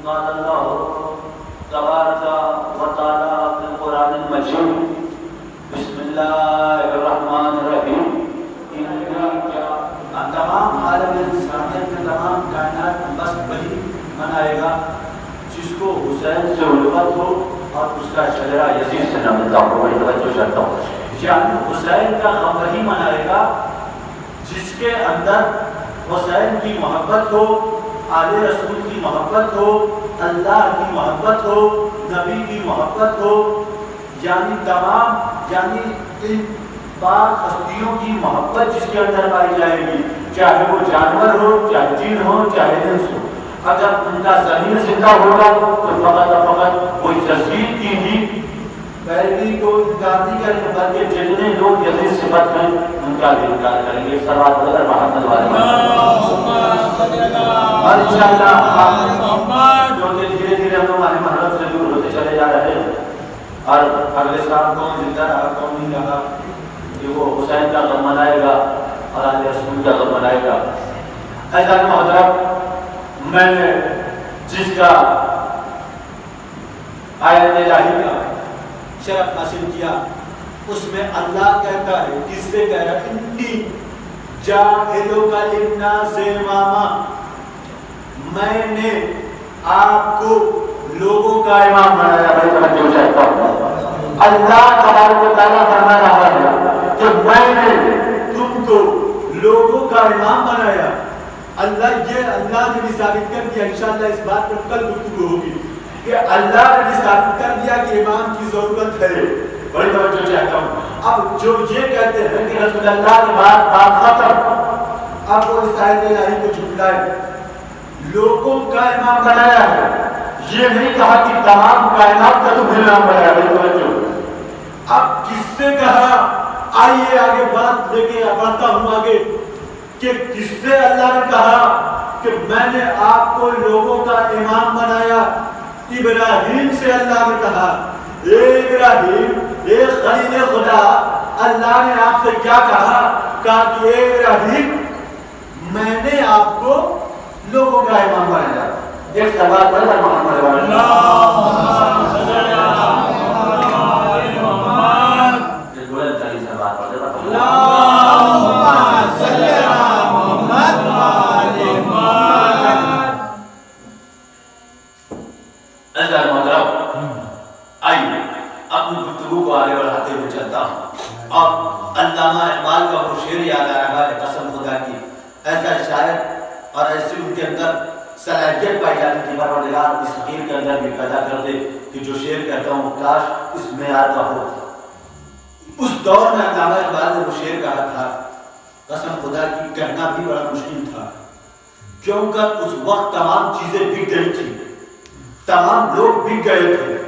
قال اللہ تبارک و تعالی فی القرآن المجید بسم اللہ الرحمن الرحیم تمام عالم انسانیت میں تمام کائنات بس وہی منائے گا جس کو حسین سے الفت ہو اور اس کا چہرہ یزید سے نہ ملتا ہو. بڑی توجہ چاہتا ہوں. یعنی حسین کا غم وہی منائے گا جس کے اندر حسین کی محبت ہو, آل رسول کی محبت ہو, اللہ کی محبت ہو, نبی کی محبت ہو, یعنی تمام یعنی ان پاک ہستیوں کی محبت جس کے اندر پائی جائے گی, چاہے وہ جانور ہو, چاہے جن ہو, چاہے انس ہو. اگر ان کا ضمیر زندہ ہوگا تو فقط وہ یزید کی ہی پیروی کو انکار نہیں کریں گے, بلکہ جتنے لوگ یزید صفت ہیں ان کا بھی انکار کریں گے. صلوات بدر محمد والے اور انشاءاللہ جو کہ دھیرے دھیرے ہم ہمارے محرم سے دور ہوتے چلے جا رہے ہیں, اور اگلے سال کون زندہ رہا کون نہیں رہا کہ وہ حسین کا غم منائے گا اور آل رسول کا غم منائے گا. ایسا محترم, میں نے جس کا آیت الہی کا شرف حاصل کیا اس میں اللہ کہتا ہے, کس سے کہہ رہا ہے, انی جاعلک للناس اماما, میں نے آپ کو لوگوں کا امام بنایا. اللہ تبارک و تعالیٰ فرما رہا ہے کہ میں نے تم کو لوگوں کا امام بنایا. اللہ نے بھی ثابت کر دیا, انشاءاللہ اس بات پر کل گفتگو ہوگی کہ اللہ نے بھی ثابت کر دیا کہ امام کی ضرورت ہے. بڑی توجہ چاہتا ہوں. اب جو یہ کہتے ہیں کہ رسول اللہ کے بعد بات ختم, اب وہ اس آیت الہی کو جھٹلائے, لوگوں کا امام بنایا ہے, یہ نہیں کہا کہ تمام کائنات کا تمہیں امام بنایا. بڑی توجہ. اب کس سے کہا, آئیے آگے بات لے کے بڑھتا ہوں آگے, کہ کس سے اللہ نے کہا کہ میں نے آپ کو لوگوں کا امام بنایا. ابراہیم سے اللہ نے کہا, اے ابراہیم, اے خلیل خدا, اللہ نے آپ سے کیا کہا کہ اے ابراہیم میں نے آپ کو لوگوں کا امام بنایا. ایک سوال پر محمد اب علامہ اقبال کا وہ شعر یاد آ رہا ہے, قسم خدا کی, ایسا شاعر اور ایسی ان کے اندر صلاحیت پائی جاتی تھی, پروردگار اس فقیر کے اندر بھی پیدا کر دے کہ جو شعر کہتا ہوں کاش اس معیار کا ہو. اس دور میں علامہ اقبال نے وہ شعر کہا تھا, قسم خدا کی کہنا بھی بڑا مشکل تھا, کیونکہ اس وقت تمام چیزیں بک گئی تھی, تمام لوگ بک گئے تھے,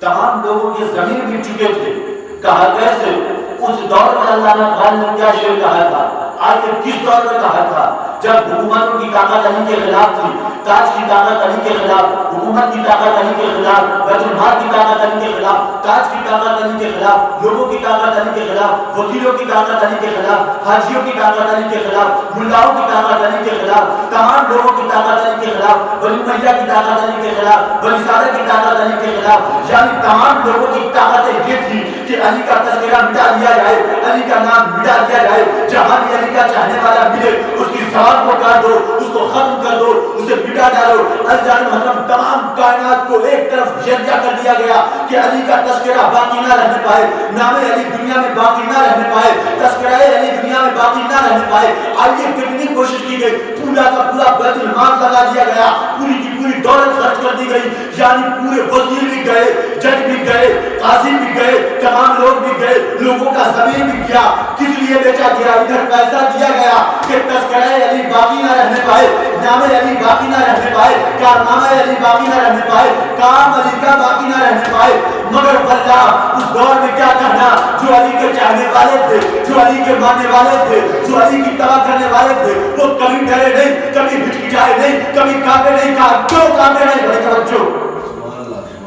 تمام لوگوں کے ضمیر بک چکے تھے. کہا کیسے, اس دور میں علامہ اقبال نے کیا شعر کہا تھا, آج کس دور میں کہا تھا, جب حکومتوں کی طاقت علی کے خلاف تھی, تاج کی طاقت علی کے خلاف, حکومت کی طاقت علی کے خلاف, بیت المال کی طاقت علی کے خلاف, تاج کی طاقت علی کے خلاف, لوگوں کی طاقت علی کے خلاف, وکیلوں کی طاقت علی کے خلاف, حاجیوں کی طاقت علی کے خلاف, ملاؤں کی طاقت علی کے خلاف, تمام لوگوں کی طاقت علی کے خلاف, بنی امیہ کی طاقت علی کے خلاف, بنی سارہ کی طاقت علی کے خلاف. یعنی تمام لوگوں کی طاقتیں یہ تھی کہ علی کا تذکرہ مٹا دیا جائے, علی کا نام مٹا دیا جائے, جہاں بھی علی کا چاہنے والا ملے اس کی زبان کو کاٹ دو, اس کو ختم کر دو, اسے مٹا ڈالو. عزیزان محترم, تمام کائنات کو ایک طرف یکجا کر دیا گیا کہ علی کا تذکرہ باقی نہ رہنے پائے, نام علی دنیا میں باقی نہ رہنے پائے, تذکرہ علی دنیا میں باقی نہ رہنے پائے. آئیے کتنی کوشش کی گئی, پورا کا پورا بیت المال لگا دیا گیا, پوری کی پوری دولت خرچ کر دی گئی, یعنی پورے وزیر بھی گئے, جج بھی گئے, قاضی بھی گئے, تمام لوگ بھی گئے, لوگوں کا زمین بھی گیا. کس لیے بیچا گیا, ادھر پیسہ دیا گیا کہ تذکرہ علی باقی نہ رہنے پائے, نام علی باقی نہ رہنے پائے, کارنامہ علی باقی نہ رہنے پائے, کام علی کا باقی نہ رہنے پائے. مگر واللہ اس دور میں کیا کہنا, جو علی کے چاہنے والے تھے, جو علی کے ماننے والے تھے, جو علی کی تباہ کرنے والے تھے, وہ کبھی ڈرے نہیں, کبھی ہچکچائے نہیں, کبھی کانپے نہیں. کہا کیوں کانپے نہیں, بڑی توجہ,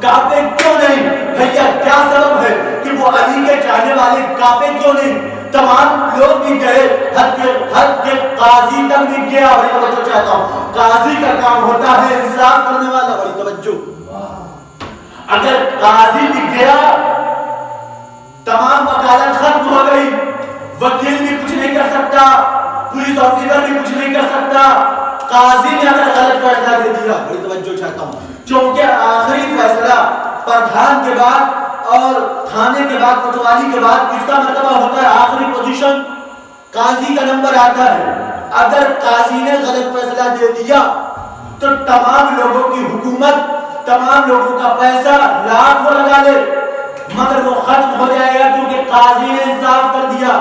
کانپے کیوں نہیں بھیا, کیا سبب ہے کہ وہ علی کے چاہنے والے کانپے کیوں نہیں؟ تمام لوگ بھی گئے، حد کے قاضی تک بھی گیا. بڑی توجہ چاہتا ہوں، قاضی کا کام ہوتا ہے انصاف کرنے والا. بڑی توجہ، اگر قاضی بھی گیا تمام وکالت ختم ہو گئی، وکیل بھی کچھ نہیں کر سکتا، پولیس آفیسر بھی کچھ نہیں کر سکتا. قاضی نے اگر غلط فیصلہ دے دیا، بڑی توجہ چاہتا ہوں، چونکہ آخری فیصلہ پردھان کے بعد اور تھانے کے بعد کوتوالی کے بعد کس کا مرتبہ ہوتا ہے؟ آخری پوزیشن قاضی کا نمبر آتا ہے. اگر قاضی نے غلط فیصلہ دے دیا تو تمام لوگوں کی حکومت، تمام لوگوں کا پیسہ لاکھ وہ لگا لے مگر وہ ختم ہو جائے گا، کیونکہ قاضی نے انصاف کر دیا.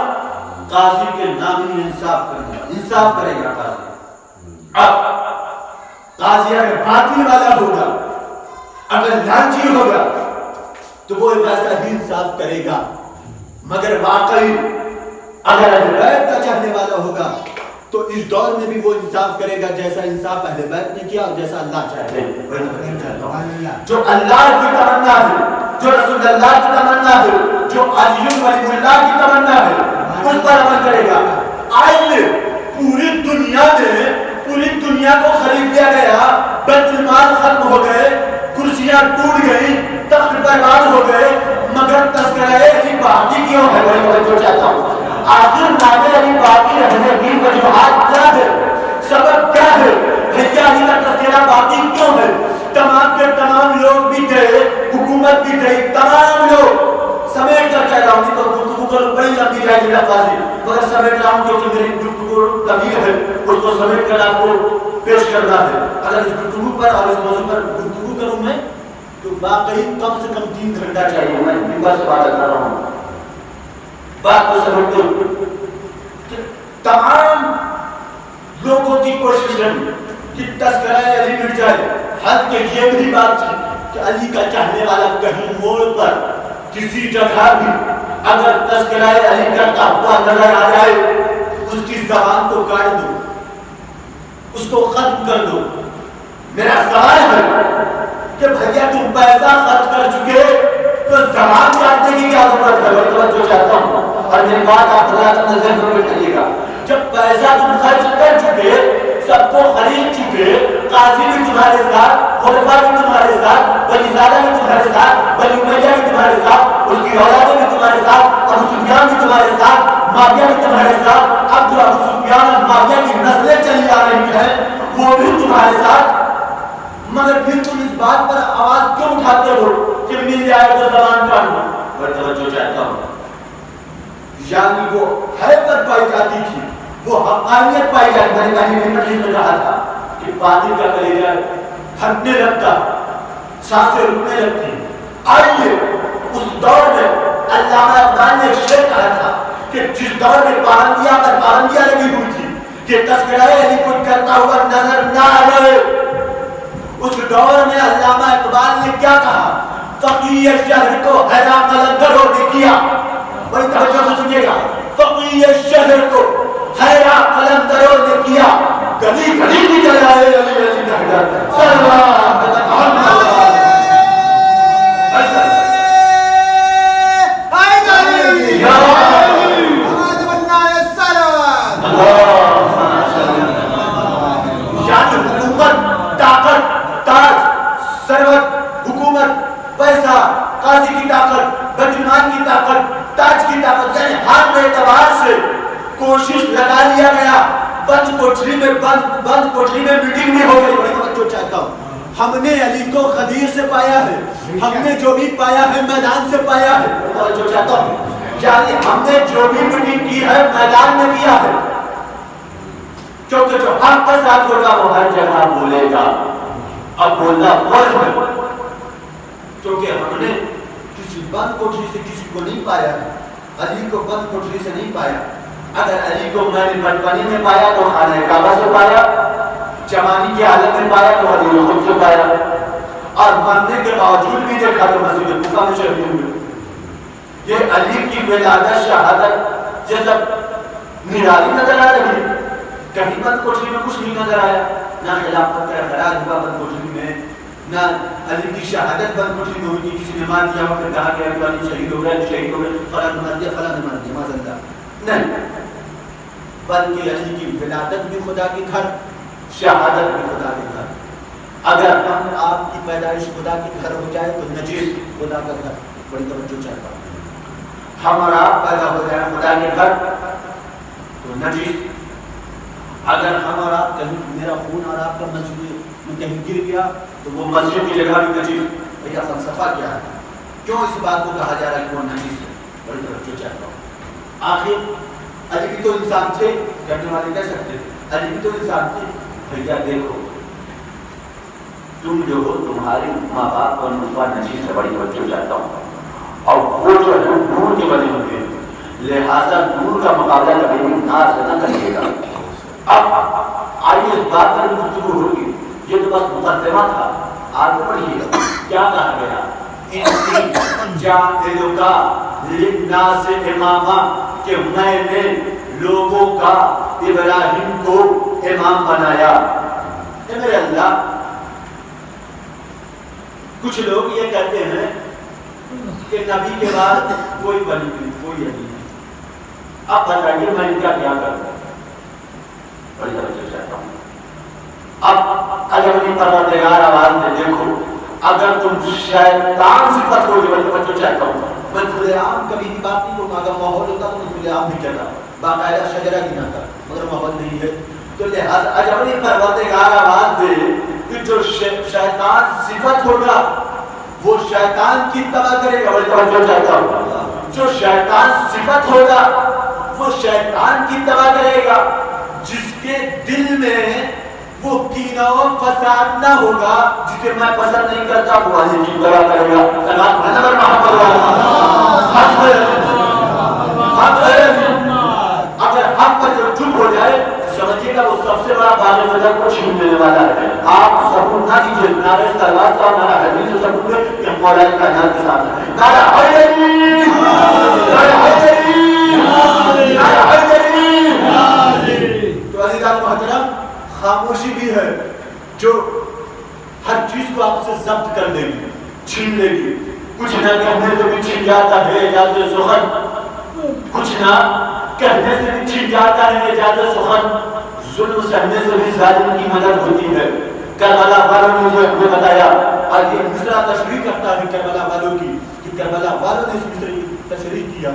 قاضی کے نام نے انصاف کر دیا، انصاف کرے گا قاضی. اب قاضی اگر باطل والا ہوگا، اگر لالچی ہوگا تو وہ ویسا ہی انصاف کرے گا. مگر واقعی اگر اہل بیت کا چاہنے والا ہوگا تو اس دور میں بھی وہ انصاف کرے گا جیسا انصاف اہل بیت نے کیا اور جیسا اللہ چاہتے ہیں. جو اللہ کی تمنا ہے، جو رسول اللہ کی تمنا ہے، جو علی ولی اللہ کی تمنا ہے، اس پر عمل کرے گا. آئیے پوری دنیا میں پوری دنیا کو خرید لیا گیا، بیت المال ختم ہو گئے، کرسیاں ٹوٹ گئی، تخت برباد ہو گئے، مگر تذکرہ علی باقی کیوں ہے؟ بڑی توجہ چاہتا ہوں. آخر نام علی باقی رہنے کی وجوہات کیا ہے؟ سبب کیا ہے؟ حجہ علی کا تذکرہ باقی کیوں ہے؟ تمام کے تمام لوگ بھی گئے، حکومت بھی گئی، تمام لوگ سمیٹ کر کہہ رہا ہوں. تو گفتگو کروں بڑی لمبی جائے گی لفاظی، مگر سمیٹ رہا ہوں کیونکہ میری گفتگو طویل ہے، اس کو سمیٹ کر آپ کو پیش کرنا ہے. اگر اس گفتگو پر اور اس موضوع پر گفتگو کروں میں تو واقعی کم سے کم 3 گھنٹہ چاہیے. میں ممبر سے بات کر رہا ہوں، بات کو سمجھ دو. تمام لوگوں کی کوشش ہے کہ تذکرہ علی مٹ جائے. حد کے یہ بھی بات تھی کہ علی کا چاہنے والا کہیں موڑ پر کسی جگہ بھی اگر تذکرہ علی کرتا ہوا نظر آ جائے، اس کی زبان کو کاٹ دو، اس کو ختم کر دو. میرا سوال ہے کہ بھیا تم پیسہ خرچ کر چکے تو زبان کاٹنے کی کیا ضرورت ہے؟ میں توجہ چاہتا ہوں اور میری بات آپ حضرات نظر میں رکھیے گا. جب پیسہ تم خرچ کر چکے، سب کو خرید چکے، قاضی بھی تمہارے ساتھ، خلفاء بھی تمہارے ساتھ، بنی زادہ بھی تمہارے ساتھ، بنی امیہ بھی تمہارے ساتھ، اس کی اولادیں بھی تمہارے ساتھ، ابو سفیان بھی تمہارے ساتھ، معاویہ بھی تمہارے ساتھ. اب جو ابو سفیان اور معاویہ کی نسلیں چلی آ رہی ہیں وہ بھی تمہارے ساتھ، مگر پھر تم اس بات پر آواز کیوں اٹھاتے ہو کہ مل جائے تو زبان کاٹ دو؟ میں توجہ چاہتا ہوں. یعنی وہ حیبت پائی جاتی تھی، وہ حقانیت پائی جاتی. میں نے کہیں مجلس میں کہا تھا کہ باطل کا کلیجہ پھٹنے لگتا، سانسیں رکنے لگتی. آئیے اس دور میں علامہ اقبال نے ایک شعر کہا تھا کہ جس دور میں پابندیاں پر پابندیاں لگی ہوئی تھی کہ تذکرہ علی کو کرتا ہوا نظر نہ آئے، اس دور میں علامہ اقبال نے کیا کہا؟ فقیہ شہر کو حیرا قلندروں نے کیا. بڑی توجہ سے سنیے گا. فقیہ شہر کو حیرا قلندروں نے کیا، گلی گلی بھی جلائے علی علی کہہ کر سلام محمد. قاضی کی طاقت، بجمان کی طاقت، تاج کی طاقت، یعنی ہر اعتبار سے کوشش لگا لیا گیا. بند کوٹری میں میٹنگ بھی ہو گئی. بڑی توجہ چاہتا ہوں. ہم نے علی کو غدیر سے پایا ہے، ہم نے جو بھی پایا ہے میدان سے پایا ہے. بڑی توجہ چاہتا ہوں. یعنی ہم نے جو بھی میٹنگ کی ہے میدان میں کیا ہے، کیونکہ جو حق کے ساتھ ہوگا وہ ہر جگہ بولے گا. اب بولنا فرض ہے، کیونکہ ہم نے کسی بند کوٹری سے کسی کو نہیں پایا، علی کو بند کوٹری سے نہیں پایا. اگر علی کو میں نے بچپنی میں پایا تو خانہ کعبہ سے پایا، جوانی کی حالت میں پایا تو حضور خود سے پایا، اور مرنے کے باوجود بھی دیکھا تو مسجد کوفہ میں شہید ہوئے. یہ علی کی ولادت شہادت یہ سب نرالی نظر آ رہی ہے. کہیں بند کوٹری میں کچھ نہیں نظر آیا، نہ خلافت کا اعتراض ہوا بند کوٹری میں، نہ علی کی شہادت بند کوٹری میں ہوئی. کسی نے مار دیا اور پھر کہا کہ علی شہید ہو گئے، شہید ہو گئے، فلاں نے مار دیا، فلاں نے مار دیا، معاذ اللہ. نہیں، بلکہ علی کی ولادت بھی خدا کے گھر، شہادت بھی خدا کے گھر۔ اگر ہم آپ کی پیدائش خدا کے گھر ہو جائے تو نجیب خدا کا گھر، بڑی توجہ چاہتا ہوں۔ ہم اور آپ پیدا ہو جائیں خدا کے گھر تو نجیب۔ اگر ہم اور آپ کہیں میرا خون اور آپ کا مسجد میں کہیں گر گیا تو وہ مسجد کی جگہ بھی نجیب۔ بھیا فلسفہ کیا ہے؟ کیوں اس بات کو کہا جا رہا ہے کہ وہ نجیب ہے؟ بڑی توجہ چاہتا ہوں۔ آخر علی بھی تو انسان تھے، کرنے والے کہہ سکتے علی بھی تو انسان تھے۔ بھیا دیکھو تم جو ہو تمہارے ماں باپ اور نطفہ نجیب سے، بڑی توجہ چاہتا ہوں، اور وہ جو ہے نور کے بنے ہوئے ہیں، لہٰذا نور کا مقابلہ کبھی بھی ناز نہ کریے گا۔ اب آئیے اس بات پر گفتگو ہوگی، یہ تو بس مقدمہ تھا، آگے پڑھیے گا کیا کہا گیا۔ انی جاعلک للناس اماما، کہ میں نے لوگوں کا ابراہیم کو امام بنایا۔ اے میرے اللہ، کچھ لوگ یہ کہتے ہیں کہ نبی کے بعد کوئی ولی نہیں، کوئی علی نہیں۔ اب بتائیے میں ان کا کیا کروں؟ بڑی توجہ چاہتا ہوں۔ اب اگر اپنی پروردگار آواز میں دیکھو، اگر تم شیطان صفت ہو جو، بڑی توجہ چاہتا ہوں، میں کھلے عام کبھی بھی بات نہیں کروں، اگر ماحول ہوتا تو میں کھلے عام بھی کہتا، باقاعدہ شجرہ کی نہ تھا، مگر ماحول نہیں ہے تو لہٰذا اگر اپنی پروردگار آواز دے کہ جو شیطان صفت ہوگا وہ شیطان کی اتباع کرے گا۔ بڑی توجہ چاہتا ہوں، جو شیطان صفت ہوگا وہ شیطان کی اتباع کرے گا۔ جس کے دل میں وہ کینہ و فساد نہ ہوگا، جسے میں پسند نہیں کرتا، وہ علی کی اتباع کرے گا۔ اگر حق پر جو چپ ہو جائے سمجھیے گا وہ سب سے بڑا باغ فجر کو چھین لینے والا ہے۔ آپ ثبوت نہ دیجیے، نعرہ صلوات کا نعرہ حدیث سے ثبوت دے کہ مولا علی کائنات کے ساتھ ہے۔ نعرہ حیدری، نعرہ حیدری، نعرہ حیدری۔ تو عزیزان محترم، خاموشی بھی ہے جو ہر چیز کو آپ سے ضبط کر دے گی، چھین لے گی۔ کچھ نہ کہنے سے بھی چھین جاتا ہے اجازت سخن، کچھ نہ کہنے سے بھی چھین جاتا ہے اجازت سخن۔ ظلم سہنے سے بھی ظالم کی مدد ہوتی ہے۔ کربلا والوں نے مجھے ہمیں بتایا، آج یہ مصرع تشریح کرتا ہے کربلا والوں کی، کہ کربلا والوں نے اس مصرع کی تشریح کیا،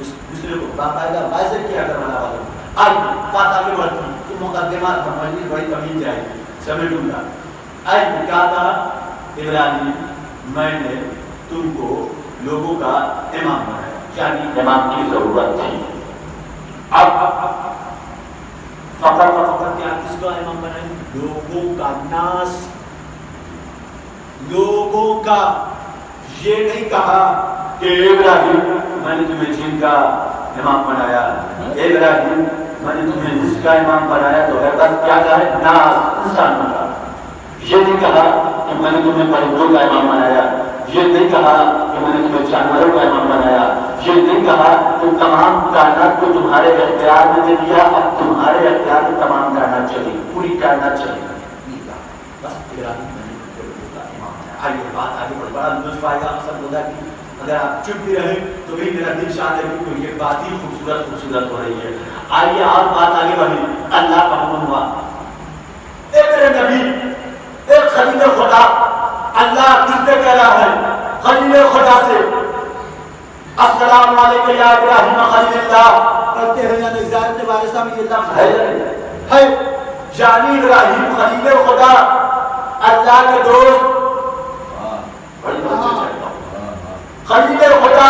اس مصرع کو باقاعدہ واضح کیا کربلا والوں نے۔ آج بات آگے بڑھتی تو مقدمات ہماری بڑی کمی جائے گی، سمیٹوں گا۔ آج کہا تھا ابراہیم میں نے تم کو لوگوں کا امام بنایا، یعنی امام کی ضرورت تھی۔ اب فقط کیا کس کا امام بنائے؟ لوگوں کا، ناس، لوگوں کا۔ یہ نہیں کہا کہ ابراہیم میں نے تمہیں جن کا امام بنایا، ابراہیم میں نے تمہیں اس کا امام بنایا، تو ہے بس کیا کہا ہے؟ ناس، انسانوں کا۔ یہ نہیں کہا کہ میں نے تمہیں پرندوں کا امام بنایا، یہ نہیں کہا کہ میں نے تمہیں جانوروں کا امام بنایا، یہ نہیں کہا کہ تمام کائنات کو تمہارے اختیار میں دے دیا، اب تمہارے اختیار میں تمام کائنات چلی، پوری کائنات چلی۔ بس ابراہیم میں نے تمہیں کا امام بنایا۔ آئیے بات آگے بڑھ، بڑا لطف آئے گا اصل خدا کی۔ اگر آپ چپ بھی رہیں تو بھی میرا دل شاد ہے کیونکہ یہ بات ہی خوبصورت ہو رہی ہے۔ آئیے آپ بات آگے بڑھی، اللہ کا حکم ہوا، اے میرے نبی، اے خلیل خدا، اللہ کس سے کہہ رہا ہے؟ خلیل خدا سے، السلام علیکم یا ابراہیم خلیل اللہ، پڑھتے ہیں یا نہیں؟ زیارت وارثہ میں یہ لفظ ہے، یعنی ابراہیم خلیل خدا، اللہ کے دوست۔ خلیل خدا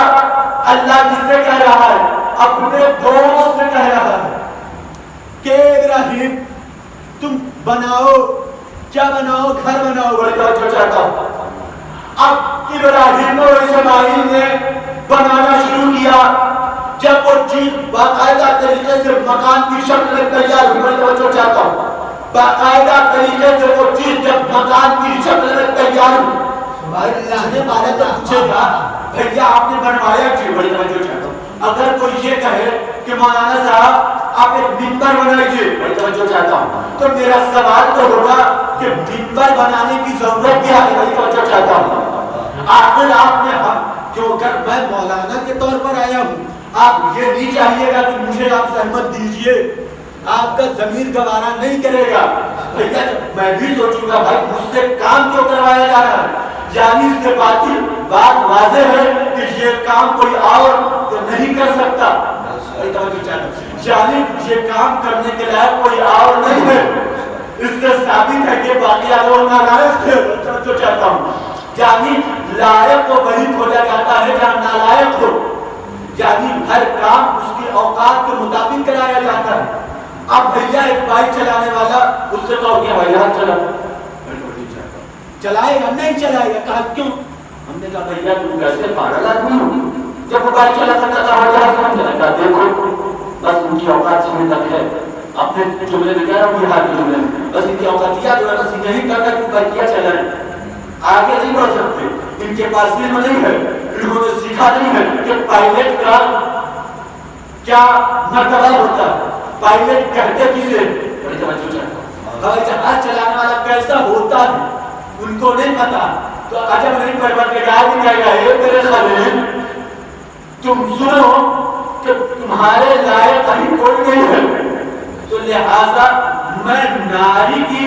اللہ کس سے کہہ رہا ہے؟ اپنے دوست سے کہہ رہا ہے کہ ابراہیم تم بناؤ، کیا بناؤ؟ گھر بناؤ۔ بڑی توجہ چاہتا ہوں۔ اب ابراہیم اور اسماعیل نے بنانا شروع کیا۔ جب وہ چیز باقاعدہ طریقے سے مکان کی شکل میں تیار ہوئی، بڑی توجہ چاہتا ہوں، باقاعدہ طریقے سے وہ چیز جب مکان کی شکل میں تیار ہوئی، چنے والے تو پوچھے گا بھیا آپ نے بنوایا کیوں؟ بڑی توجہ چاہتا ہوں۔ اگر کوئی یہ کہے کہ مولانا صاحب آپ ایک منبر بنائیے، بڑی توجہ چاہتا ہوں، تو میرا سوال تو ہوگا کہ منبر بنانے کی ضرورت کیا ہے؟ بڑی توجہ چاہتا ہوں۔ آخر آپ نے جو اگر میں مولانا کے طور پر آیا ہوں، آپ یہ نہیں چاہیے گا کہ مجھے آپ زحمت دیجئے، آپ کا ضمیر گوارا نہیں کرے گا۔ بھیا میں بھی سوچوں گا بھائی مجھ سے کام کیوں کروایا جا رہا ہے، یعنی اس سے بات واضح ہے کہ یہ کام کوئی اور تو نہیں کر سکتا، یعنی یہ کام کرنے کے لائق کوئی اور نہیں ہے۔ اس سے ثابت ہے کہ باقی لوگ نالائق تھے، جو چاہتا ہوں یعنی لائق کو وہی کھوجا جاتا ہے جہاں نالائق ہو، یعنی ہر کام اس کی اوقات کے مطابق کرایا جاتا ہے۔ اب بھیا ایک بائک چلانے والا اس سے کہو کہ بھیا چلائے گا نہیں چلائے گا، کہا کیوں؟ ہم نے کہا بھیا تم کیسے پاگل آدمی ہو، جب وہ بائک چلا سکتا تھا دیکھو بس ان کی اوقات سمجھ تک ہے، اپنے جملے میں کہہ رہا ہوں بہار کے جملے میں، بس ان کی اوقات کیا جو ہے بس یہی کرتا کہ بائک کیا چلائے، آگے نہیں بڑھ سکتے، ان کے پاس علم نہیں ہے، انہوں نے سیکھا نہیں ہے کہ پائلٹ کا کیا مرتبہ ہوتا ہے، پائلٹ کہتے کسے، ہوائی جہاز چلانے والا کیسا ہوتا ہے ان کو نہیں پتا۔ تو عجب نہیں پروردگار بھی کہے گا اے میرے خلیل تم سنو کہ تمہارے لائق کہیں کوئی نہیں ہے، تو لہذا میں ناری کی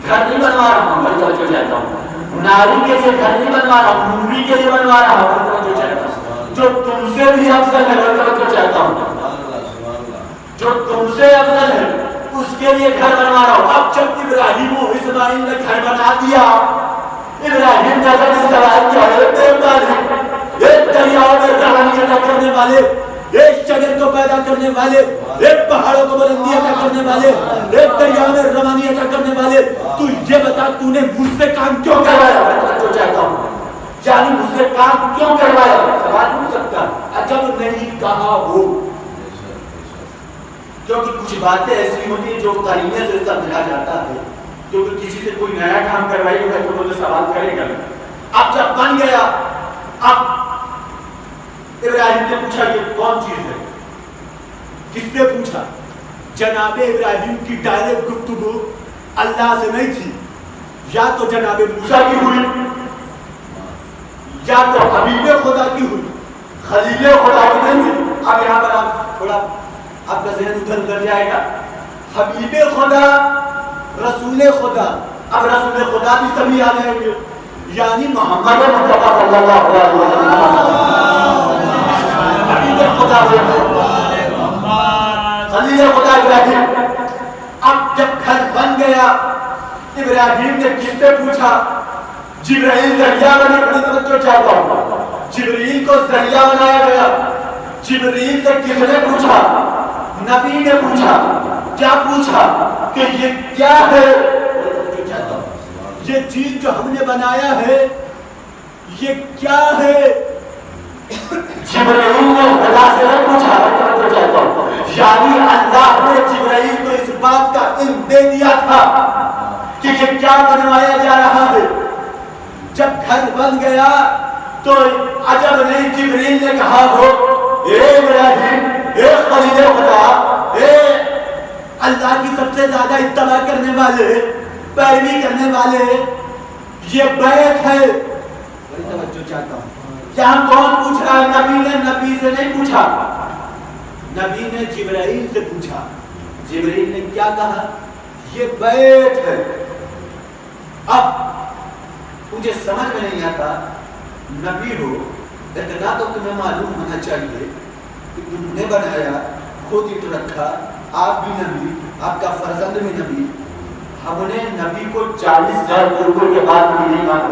گھر نہیں بنوا رہا ہوں، میں توجہ چاہتا ہوں، ناری کے لیے گھر نہیں بنوا رہا ہوں، نوری کے لیے بنوا رہا ہوں، میں توجہ چاہتا ہوں، جو تم سے بھی افضل ہے میں توجہ چاہتا ہوں، جو تم سے افضل ہے اس کے لیے گھر بنوا رہا ہوں۔ اب جب ابراہیم و اسماعیل نے گھر بنا دیا، ابراہیم نے سوال کیا ایک دریاؤں میں روانی عطا کرنے والے، ایک شجر کو پیدا کرنے والے، ایک پہاڑوں کو بلندی عطا کرنے والے، ایک دریاؤں میں روانی عطا کرنے والے، تو یہ بتا تو نے مجھ سے کام کیوں کروایا؟ میں تو چاہتا ہوں یعنی مجھ سے کام کیوں کروایا؟ سوال پوچھ سکتا عجب نہیں کہا ہو، کیونکہ کچھ باتیں ایسی ہوتی ہیں جو قرینے سے سمجھا جاتا ہے، کیونکہ کسی سے کوئی نیا کام کروائی ہوگا تو وہ سوال کرے گا۔ اب جب بن گیا، اب ابراہیم نے پوچھا یہ کون چیز ہے، کس سے پوچھا؟ جناب ابراہیم کی ڈائریکٹ گفتگو اللہ سے نہیں تھی، یا تو جناب موسیٰ کی ہوئی یا تو حبیب خدا کی ہوئی، خلیل خدا کی نہیں ہوئی۔ اب یہاں پر آپ تھوڑا آپ کا ذہن ادھر جائے گا، حبیب خدا رسول خدا، اب رسول خدا بھی سبھی آ جائیں گے، یعنی محمد مصطفیٰ صلی اللہ علیہ وسلم حبیب خدا خلیل خدا ابراہیم۔ اب جب گھر بن گیا ابراہیم نے کس سے پوچھا؟ جبرائیل ذریعہ بنے، بڑی توجہ چاہتا ہوں، جبرائیل کو ذریعہ بنایا گیا۔ جبرائیل سے کس نے پوچھا؟ نبی نے پوچھا۔ کیا پوچھا؟ کہ یہ کیا ہے؟ یہ چیز جو ہم نے بنایا ہے یہ کیا ہے؟ جبرائیل نے خدا سے نہ پوچھا، یعنی اللہ نے جبرائیل کو اس بات کا علم دے دیا تھا کہ یہ کیا بنوایا جا رہا ہے۔ جب گھر بن گیا تو عجب نہیں جبرائیل نے کہا ہو اے ابراہیم، اے خلیل خدا، اے اللہ کی سب سے زیادہ اتباع کرنے والے، پیروی کرنے والے، یہ بیت ہے۔ بڑی توجہ چاہتا ہوں، یہاں کون پوچھ رہا ہے؟ نبی نے نبی سے نہیں پوچھا، نبی نے جبرائیل سے پوچھا۔ جبرائیل نے کیا کہا؟ یہ بیت ہے۔ اب مجھے سمجھ میں نہیں آتا، نبی ہو اتنا تو تمہیں معلوم ہونا چاہیے کہ تم نے بنایا، خود اٹھ رکھا، آپ بھی نبی، آپ کا فرزند بھی نبی۔ ہم نے نبی کو 40,000 قربوں کے بعد بھی نہیں مانا،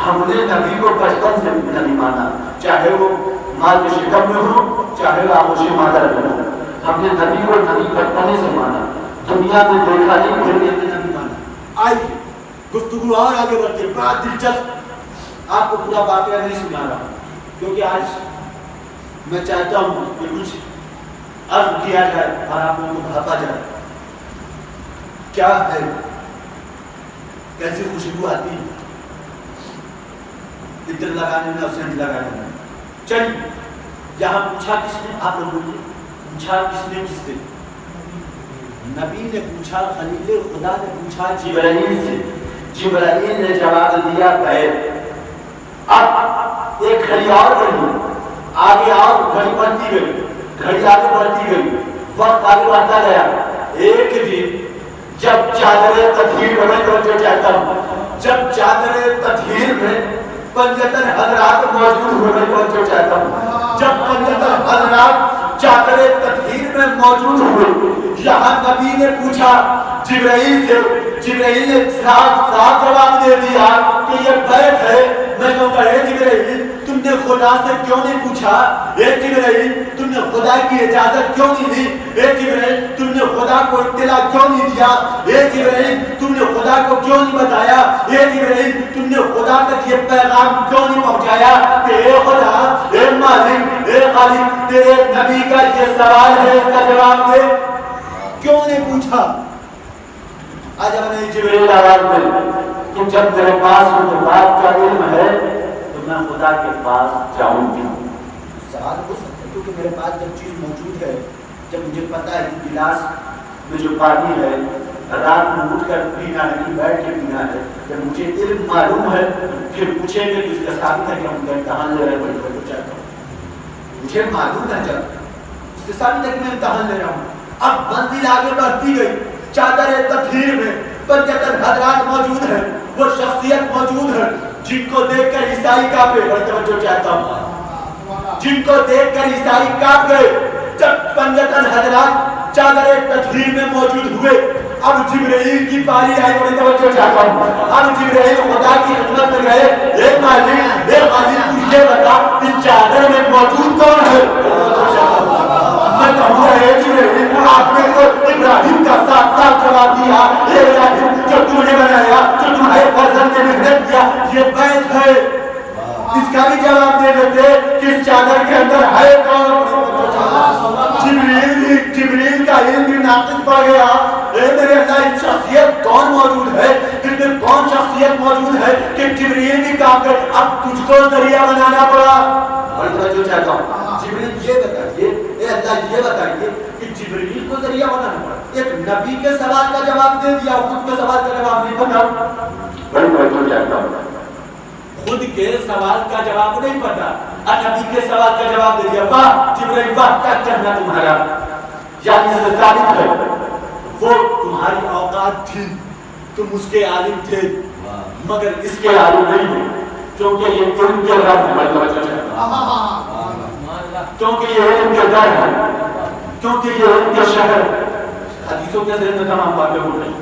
ہم نے نبی کو بچپن سے نبی مانا، چاہے وہ ماں کے شکم میں ہو، چاہے وہ آغوش مادر میں ہو، ہم نے نبی کو نبی بچپنے سے مانا، دنیا میں دیکھا نہیں پھر بھی نبی مانا۔ آئیے گفتگو اور آگے بڑھتے، بڑا دلچسپ، آپ کو پورا واقعہ نہیں سنا رہا کیونکہ آج میں چاہتا ہوں کہ کچھ عرض کیا جائے اور آپ لوگوں کو بھاپا جائے۔ کیا ہے، کیسی خوشبو آتی ہے عطر لگانے میں اور سینٹ لگانے میں۔ چلیے یہاں پوچھا کس نے؟ آپ لوگ بولیے، پوچھا کس نے؟ کس سے؟ نبی نے پوچھا، خلیل خدا نے پوچھا جبرائیل سے۔ جبرائیل نے جواب دیا بیت۔ اب ایک گھڑی اور بڑھی، آگے آؤ، گھڑی بڑھتی گئی، گھڑی آگے بڑھتی گئی، وقت آگے بڑھتا گیا. ایک دن جب چادر تطہیر میں توجہ چاہتا ہوں، جب چادر تطہیر میں پنجتن حضرات موجود ہونے توجہ چاہتا ہوں، جب پنجتن حضرات چادر تطہیر میں موجود ہوئے، یہاں نبی نے پوچھا جبرائیل سے، جبرائیل نے صاف جواب دے دیا کہ یہ بیت ہے. میں کہوں گا اے جبرائیل تم نے خدا سے کیوں نہیں پوچھا؟ اے جبرائیل تم نے خدا کی اجازت کیوں نہیں دی؟ اے جبرائیل تم نے خدا کو اطلاع کیوں نہیں دیا؟ اے جبرائیل تم نے خدا کو کیوں نہیں بتایا؟ اے جبرائیل تم نے خدا تک یہ پیغام کیوں نہیں پہنچایا کہ اے خدا، اے مالک، اے خالق، تیرے نبی کا یہ سوال ہے، اس کا جواب دے. کیوں نہیں پوچھا؟ آج ہم نے جبرائیل آواز میں کہ جب میرے پاس مجھے بات کا علم ہے تو میں خدا کے پاس جاؤں گی. سوال ہو سکتا ہے کیونکہ میرے پاس جب چیز موجود ہے، جب مجھے پتا ہے کہ گلاس میں جو پانی ہے رات میں اٹھ کر پینا ہے کہ بیٹھ کے پینا ہے، جب مجھے علم معلوم ہے پھر پوچھیں گے کہ اس کا ثابت ہے کہ ہم امتحان لے رہے ہیں. بڑی چاہتا ہوں مجھے معلوم ہے، جب اس سے ثابت ہے کہ میں امتحان لے رہا ہوں. اب منزل آگے بڑھتی گئی، چادر تطہیر میں پنجتن حضرات موجود ہیں، وہ شخصیت موجود ہے جن کو دیکھ کر عیسائی کانپے. بڑی توجہ چاہتا ہوں، جن کو دیکھ کر عیسائی کانپ گئے. جب پنجتن حضرات چادر تطہیر میں موجود ہوئے، اب جبرائیل کی باری آئی. بڑی توجہ چاہتا ہوں، اب جبرائیل خدا کی خدمت میں گئے. اے مالک، اے خالق، تو یہ بتا اس چادر میں موجود کون ہے؟ میں کہوں گا اے جبرائیل آپ نے تو ابراہیم کا ساتھ جواب دیا. اے ابراہیم جو تم نے بنایا، جو تمہارے فرزند نے محنت کیا، یہ بیت ہے. اس کا بھی جواب دے دیتے کہ اس چادر کے اندر ہے کون؟ جبریل کا علم بھی ناقص پڑ گیا. اے میرے اللہ، اس شخصیت کون موجود ہے؟ اس میں کون شخصیت موجود ہے کہ جبریل بھی کام کر اب تجھ کو ذریعہ بنانا پڑا؟ بڑی توجہ چاہتا ہوں، جبریل یہ بتائیے، اے اللہ یہ بتائیے کہ جبریل کو ذریعہ بنانا پڑا. ایک نبی کے سوال کا جواب دے دیا، خود کے سوال کا جواب نہیں پتا. بڑی توجہ چاہتا ہوں، خود کے سوال کا جواب نہیں پتا اور نبی کے سوال کا جواب دے دیا. واہ جبرائیل، واہ کیا کہنا تمہارا. یعنی اس سے ثابت ہے وہ تمہاری اوقات تھی، تم اس کے عالم تھے مگر اس کے عالم نہیں ہو، کیونکہ یہ علم کے رب ہے. کیونکہ یہ علم کے در ہے، کیونکہ یہ علم کے شہر. حدیثوں کے ذہن میں تمام باتیں ہو رہی.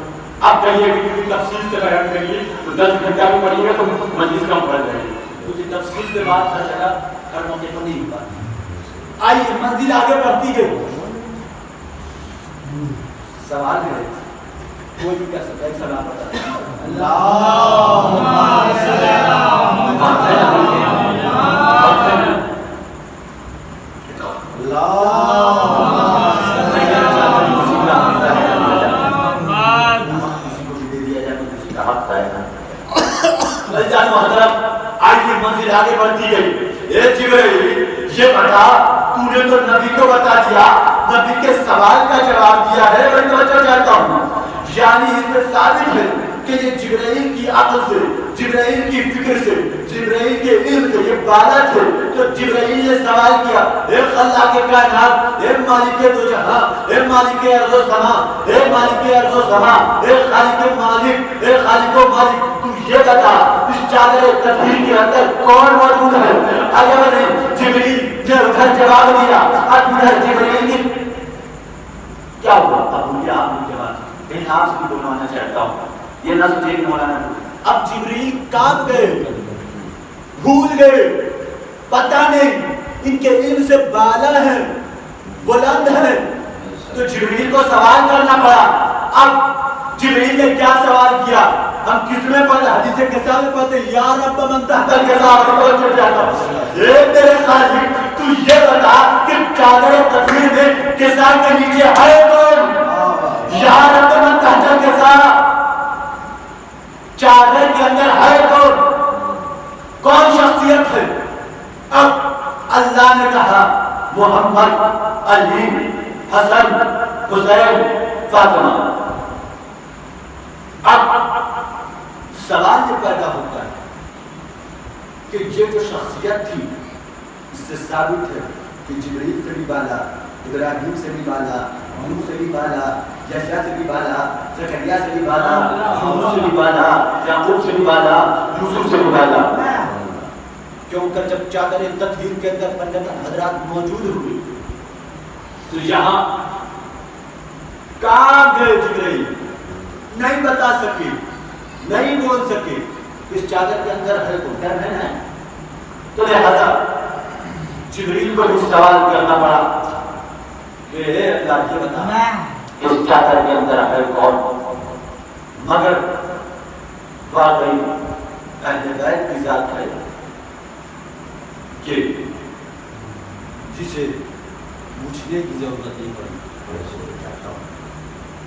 آپ کہیے کہ تفصیل سے بیان کریے تو 10 گھنٹہ بھی پڑھیے گا تو مجلس کم پڑ جائے گی، کیونکہ تفصیل سے بات ہر جگہ ہر موقع پر نہیں ہو پاتی. آئیے منزل آگے بڑھتی گئی. سوال ہے کوئی بھی کہہ سکتا ہے، ایک سوال بتا اللہم صلی آئیے منزل آگے بڑھتی گئی. اے جبرائیل یہ بتا، تو نے تو نبی کو بتا دیا، نبی کے سوال کا جواب دیا ہے. میں توجہ چاہتا ہوں، یعنی اس سے ثابت ہے کہ یہ جبرائیل کی عقل سے، جبرائیل کی فکر سے، جبرائیل کے علم سے یہ بالا تھے. تو جبرائیل نے سوال کیا، اے خلاق کائنات، اے مالک دو جہاں، اے مالک ارض و سما، اے مالک ارض و سما، اے خالق مالک، اے خالق و مالک، تو یہ بتا اس چادر تطہیر کے اندر کون موجود ہے؟ اگر نہیں جبرائیل نے ادھر جواب دیا اور ادھر جبرائیل کی کیا ہوا؟ اب یہ آپ نے جواب لیکن آپ سے بھی بلوانا چاہتا ہوں، یہ نہ سوچے کہ مولانا اب جبرائیل کام گئے، بھول گئے، پتہ نہیں ان کے علم سے بالا ہے، بلند ہے. تو جبرائیل کو سوال کرنا پڑا. اب جبرائیل نے کیا سوال کیا؟ ہم کس میں پڑھتے؟ حدیث قصہ میں پڑھتے یا رب من تحت القصہ. اے میرے خالق تو یہ بتا کہ چادر تطہیر میں قصہ کے نیچے ہے کون؟ یا رب من تحت القصہ، چادر کے اندر ہے کون؟ کون شخصیت ہے؟ اب اللہ نے کہا محمد، علی، حسن، حسین، فاطمہ. اب سوال یہ پیدا ہوتا ہے کہ یہ جو شخصیت تھی اس سے ثابت ہے کہ جبریل سے بھی بالا، ابراہیم سے بھی بالا، نوح سے بھی بالا، یحییٰ سے بھی بالا، زکریا سے بھی بالا، یونس سے بھی بالا، یعقوب سے بھی بالا، یوسف سے بھی بالا۔ کیوں کر جب چادر تطہیر کے اندر پنجتن حضرات موجود ہوئی تو یہاں کہاں گئے جبریل؟ نہیں بتا سکے، نہیں بول سکے اس چادر کے اندر ہے تو کیا ہے، تو لہذا جبریل کو بھی سوال کرنا پڑا کہ اے اللہ یہ بتا اس چادر کے اندر ہے کون؟ مگر واقعی اہل بیت کی ذات ہے کہ جسے پوچھنے کی ضرورت نہیں پڑی،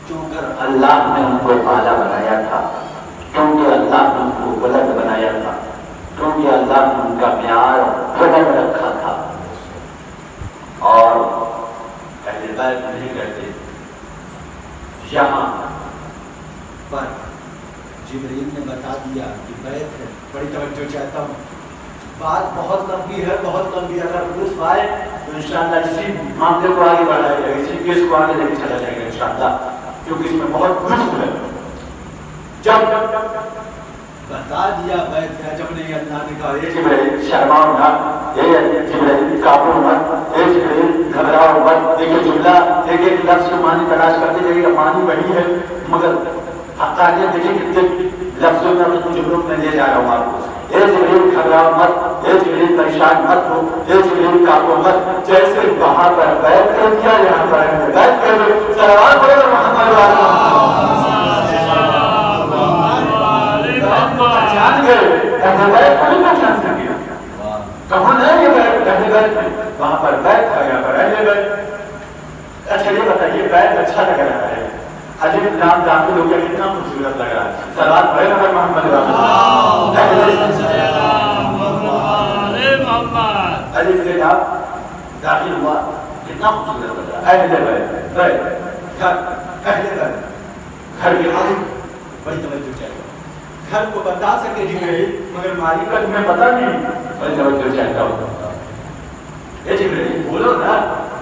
کیونکہ اللہ نے ان کو بالا بنایا تھا، کیونکہ اللہ نے ان کو بلند بنایا تھا، کیونکہ اللہ نے ان کا معیار بلند رکھا تھا۔ اور اہل بیت نہیں کہتے یہاں پر جبریل نے بتا دیا کہ بیت ہے۔ بڑی توجہ چاہتا ہوں، بات بہت لمبی ہے، بہت لمبی ہے، اگر درست آئے تو انشاءاللہ اسی معاملے کو آگے بڑھایا جائے گا، اسی کیس کو آگے لے کے چلا جائے گا انشاءاللہ، کیونکہ اس میں بہت لطف ہے۔ جب بتا دیا بیت ہے، جب نہیں اللہ نے کہا اے جبریل شرماؤ نہ، اے جبریل کافر مت، اے جبریل گھبراؤ مت، ایک جملہ ایک ایک لفظ کو معنی تلاش کرتے جائیے، معنی وہی ہے مگر حقانیت دیکھیے کتنے لفظوں میں اپنے جملوں میں لے جا رہا ہوں آپ کو۔ اے جبریل گھبراؤ مت، اے جبریل پریشان مت ہو، اے جبریل کافر مت، جیسے وہاں پر بیت کر دیا یہاں پر بیت کر دو۔ صلوات پڑھو محمد جان گئے اہل بیت کو نہیں پہچان سکے، کہاں ہے یہ بیت؟ اہل بیت میں وہاں پر بیت ہے، یہاں پر اہل بیت۔ اچھا یہ بتائیے بیت اچھا لگ رہا ہے، الف لام داخل ہو گیا، کتنا خوبصورت لگ رہا ہے۔ صلوات پڑھے نبی محمد الف لام داخل ہوا، کتنا خوبصورت لگ رہا ہے۔ اہل بیت، بیت گھر، اہل بیت گھر کے مالک، بڑی توجہ چاہیے، گھر کو بتا سکے جبریل مگر مالک کا تمہیں پتہ نہیں، بڑی توجہ چاہتا ہوں۔ اے جبریل بولو نا،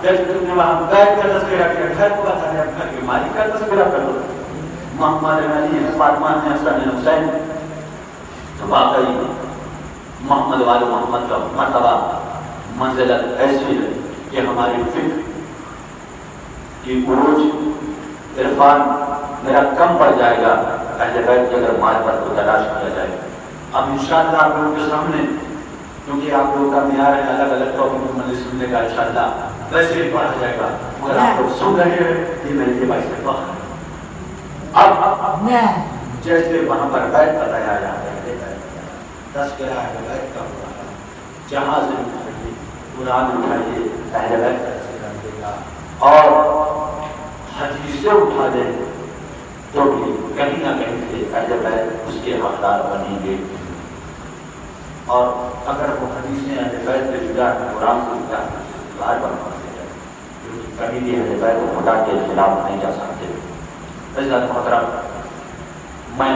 جیسے تم نے وہاں بیت کا تذکرہ کیا، گھر کو بتا دیا، گھر کے مالک کا تذکرہ کرو۔ محمد علی فاطمہ حسن حسین، تو واقعی محمد والے محمد کا مرتبہ منزلت ایسی ہے کہ ہماری فکر کی عروج عرفان میرا کم پڑ جائے گا اہل بیت کی اگر معرفت کو تلاش کیا جائے۔ اب انشاءاللہ آپ لوگوں کے سامنے، کیونکہ آپ لوگوں کا معیار ہے الگ الگ ٹاپک میں سننے کا، انشاءاللہ ویسے ہی پڑھا جائے گا مگر آپ لوگ سن رہے ہیں، یہ میرے لیے باعث فخر ہے۔ اب جیسے وہاں پر بیت بتایا جاتا ہے، تذکرہ اہل بیت کا ہوا ہے، جہاں سے اٹھائیے قرآن اٹھائیے اہل بیت کا تذکرہ دے گا، اور حدیثیں اٹھا دیں تو بھی کہیں نہ کہیں سے اہل بیت اس کے حقدار بنیں گے۔ اور اگر وہ حدیثیں اہل بیت سے جدا ہے، قرآن سے جدا ہے، بار بار پڑھتے ہیں، کیونکہ کبھی بھی اہل بیت خدا کے خلاف نہیں جا سکتے۔ عزت محترم، میں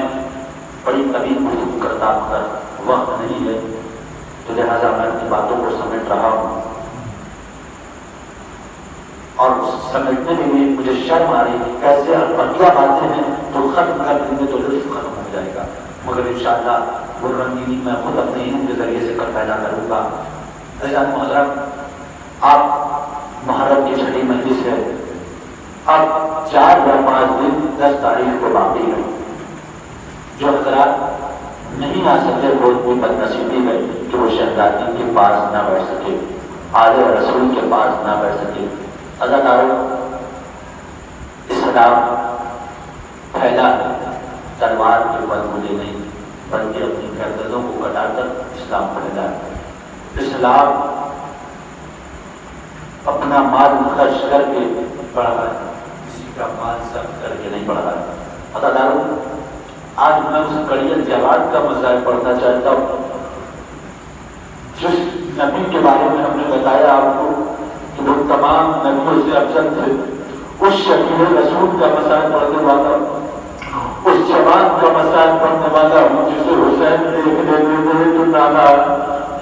بڑی طویل گفتگو کرتا مگر وقت نہیں ہے، تو لہٰذا میں اپنی باتوں کو سمیٹ رہا ہوں، اور سمیٹنے میں بھی مجھے شرم آ رہی ہے کیسے بڑھیا باتیں ہیں تو ختم کر دیں گے تو لطف ختم ہو جائے گا، مگر انشاءاللہ وہ رنگینی میں خود اپنے علم کے ذریعے سے کر پیدا کروں گا۔ عزیزان محترم، آپ محرم کی چھٹی مجلس ہے، اب 4 یا 5 دن 10 تاریخ کو باقی ہے، جو حضرات نہیں آ سکتے وہ اتنی بدنصیبی ہے کہ وہ شہزادی کے پاس نہ بیٹھ سکے، آل رسول کے پاس نہ بیٹھ سکے۔ عزاداروں، اسلام پھیلا ہے تلوار کے بدلے نہیں بلکہ اپنی گردنوں کو کٹا کر اسلام پھیلا ہے۔ اسلام اپنا مال خرچ کر کے بڑھا ہے، کسی کا مال سخت کر کے نہیں بڑھا ہے۔ عزاداروں، آج میں اس قریت جواد کا مسائل پڑھنا چاہتا ہوں جس نبی کے بارے میں ہم نے بتایا آپ کو کہ وہ تمام نبیوں سے افضل تھے، اس شفیع رسول کا مسائل پڑھنے والا، اس جوان کا مسائل پڑھنے والا جسے حسین دیکھنے میں تو نانا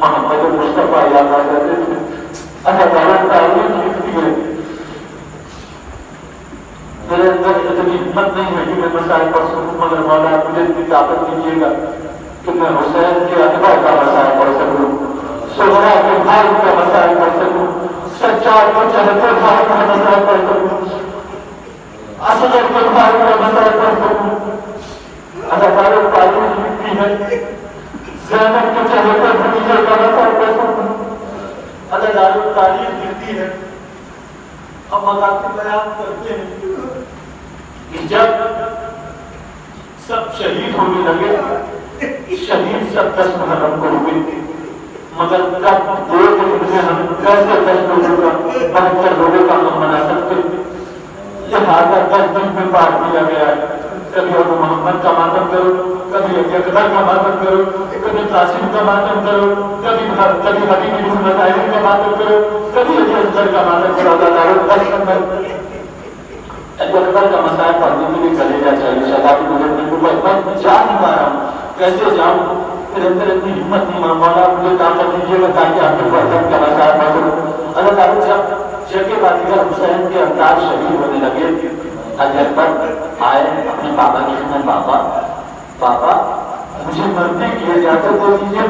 محمد مصطفیٰ یاد آ جاتے تھے. اللہ تعالیٰ تعلیم لکھتی ہے. میرے اندر اتنی ہمت نہیں ہے کہ میں مسائل پڑھ سکوں، مگر مولا مجھے اتنی طاقت دیجیے گا کہ میں حسین کے اکبر کا مسائل پڑھ سکوں، سہرا کے بھائی کا مسائل پڑھ سکوں، سجاد کو چہتے بھائی کا مسائل پڑھ سکوں، اصغر کے بھائی کا مسائل پڑھ سکوں. اللہ تعالیٰ تعلیم لکھتی ہے. زینب کے چہتے بھتیجے کا مسائل پڑھ سکوں. اللہ تعالیٰ تعلیم لکھتی ہے. ہم مذاکر بیان کرتے ہیں کہ جب سب شہید ہونے لگے، شہید سب 10 محرم کو ہوئے، مگر کب 2 دن میں ہم کیسے 10 لوگوں کا 72 لوگوں کا ہم منا سکتے؟ لہٰذا 10 دن میں بانٹ دیا گیا ہے. کبھی ابو محمد کا ماتم کرو، کبھی اکبر کا ماتم کرو، کبھی قاسم کا ماتم کرو، کبھی حبیب بن مطاہر کا ماتم کرو، کبھی اکبر کا ماتم کرو. اللہ تعالیٰ اکبر کا مسائل پڑھنے کے لیے کلیجہ چاہیے. شہادت میں جا نہیں پا رہا ہوں، کیسے جاؤں؟ میرے اندر اتنی ہمت نہیں. مولا مجھے طاقت دیجیے گا تاکہ آپ کے فرزند کا مسائل پڑھوں. اللہ تعالیٰ جب جگہ بادیگر حسین کے اولاد شہید ہونے لگے، اکبر آئے اپنے بابا کے سامنے. بابا مجھے مرنے کی اجازت دے دیجیے.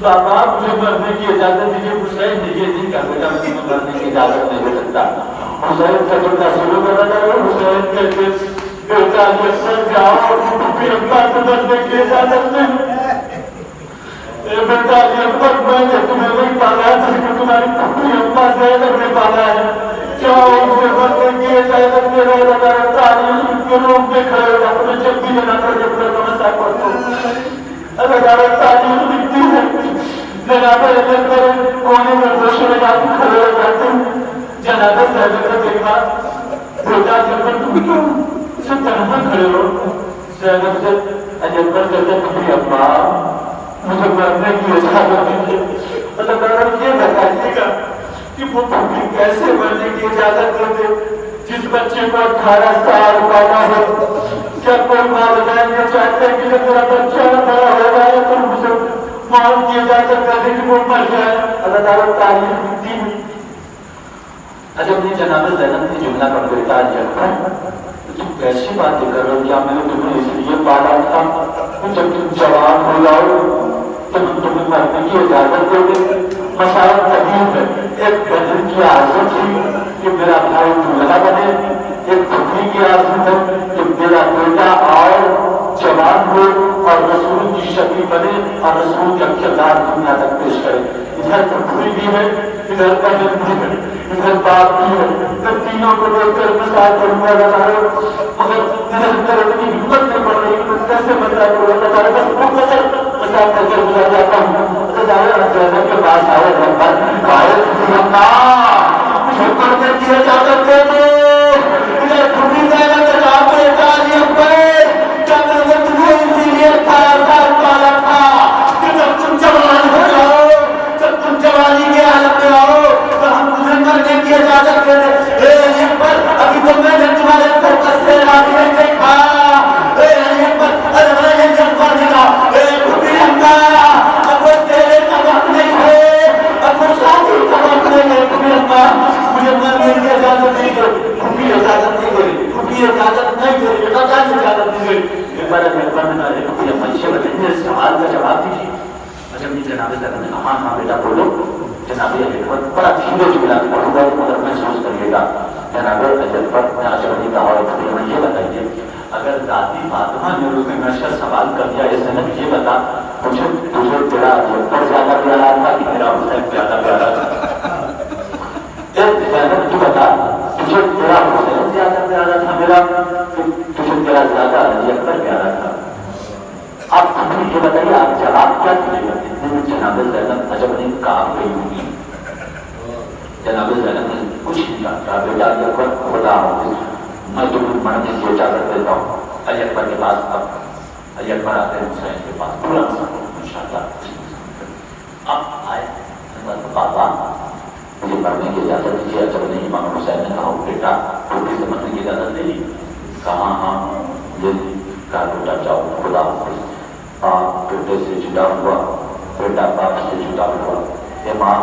بابا مجھے مرنے کی اجازت دیجیے. حسین نے یہ نہیں کہا بیٹا مجھے مرنے کی اجازت نہیں دے سکتا. حسین کا بیٹا شروع کر رہا ہے. حسین کہتے بیٹا اکبر جاؤ، پھر ابا کو مرنے کی اجازت نہیں. بیٹا اکبر میں نے تمہیں نہیں پالا ہے، جس تمہاری پھوپھی ابا زینب نے پالا ہے. جاؤ اسے مرنے کی اجازت دے رہے. لگا تعلیم کے روم میں کھڑے ہو جاتے ہیں جب بھی جنا کر جب کا مسائل پڑھتا ہوں. اللہ تعالیٰ تعلیم لکھتی ہے. جناب اکبر کونے میں گوش میں جا کے کھڑے ہو جاتے ہیں. جناب زینب نے دیکھا بیٹا اکبر تم کیوں سے تنہا کھڑے ہو؟ زینب سے اکبر کہتے میری ابا مجھے مرنے کی اجازت دیجیے. اللہ تعالیٰ یہ بتائیے گا کہ وہ پھوپھی کیسے مرنے کی اجازت دیتے جس بچے کو 18 سال پالا ہو؟ کیا کوئی والدین یہ چاہتے ہیں کہ جب میرا بچہ بڑا ہو جائے تو مجھے موت کی اجازت کر دے کہ وہ مر جائے؟ اللہ تعالیٰ تعلیم دیتی ہے. اچھا اپنی جناب زینب نے جملہ پڑھ کر کہا اکبر تم کیسی باتیں کر رہے ہو؟ کیا میں نے تمہیں اس لیے پالا تھا جب تم جوان ہو جاؤ تو ہم تمہیں مرنے کی اجازت دے دیں؟ مسائل قدیم ہے. ایک بدر کی آرزو تھی کہ میرا بھائی دولہا بنے، ایک پھوپھی کی آرزو ہے کہ میرا بیٹا اور جوان ہو اور رسول کی شکل بنے اور رسول کا کردار دنیا تک پیش کرے. ادھر پھوپھی بھی ہے، ادھر بدر بھی ہے، ادھر باپ بھی ہے. میں تینوں کو دیکھ کر مسائل کروں گا مگر میرے اندر اتنی ہمت نہیں پڑ رہی کہ کیسے مسائل کروں. اللہ تعالیٰ بس مختصر مسائل کر کے گزار جاتا ہوں. اللہ تعالیٰ زینب کے پاس آئے مجھے پڑھنے کی اجازت دے دے. مجھے پھوپھی زینب کے نام پہ کہا اکبر کیا میں نے تمہیں اسی لیے 18 سال پالا تھا کہ جب تم جوان ہو جاؤ، جب تم جوانی کے حالت میں آؤ تو ہم تمہیں مرنے کی اجازت دے دیں. اے اکبر ابھی تو میں نے تمہارے سر پر سے آگے نہیں دیکھا. اے اکبر ارے میں نے اکبر نے کہا اے پھوپھی اکبر اب وہ تیرے کا وقت نہیں ہے، اب وہ شادی کا وقت نہیں ہے. پھوپھی اکبر مجھے مرنے کی اجازت نہیں دے. پھوپھی اجازت نہیں دے، پھوپھی اجازت نہیں دے، بیٹا جان اجازت نہیں دے. اکبر نے کہا پھوپھی اکبر یہ بتائیے اس سوال کا جواب دیجیے. اچھا اپنی جناب زینب نے کہا ہاں بیٹا بولو. جناب اکبر بڑا دھیرے جملہ پڑھوں گا مگر محسوس کریے گا. جناب اکبر نے آشرفی کہا اور پھر یہ بتائیے اگر دادی فاطمہ نے روح نشہ سوال کر دیا اس نے یہ بتا مجھے تجھے تیرا اکبر زیادہ پیارا تھا کہ میرا حسین زیادہ پیارا تھا؟ زینب تو بتا تجھے تیرا حسین زیادہ پیارا تھا میرا، تجھے تیرا زیادہ علی اکبر پیارا تھا؟ آپ مجھے یہ بتائیے آپ جواب کیا دیجیے گا؟ جناب زینب عجب نہیں کام گئی ہوگی. جناب زینب نے کچھ نہیں کہا. بیٹا اکبر خدا حافظ میں تمہیں مرنے کی اجازت دیتا ہوں. علی اکبر کے پاس اب علی اکبر آتے ہیں حسین کے پاس پورا انشاءاللہ. اب آئے بابا مجھے مرنے کی اجازت دیجیے. جب نہیں امام حسین نے کہا بیٹا پھوپھی سے مرنے کی اجازت دے دی؟ کہا ہاں یہ کہا بیٹا جاؤ خدا حافظ. آپ بیٹے سے جدا ہوا بیٹا باپ سے جدا ہوا، یہ ماں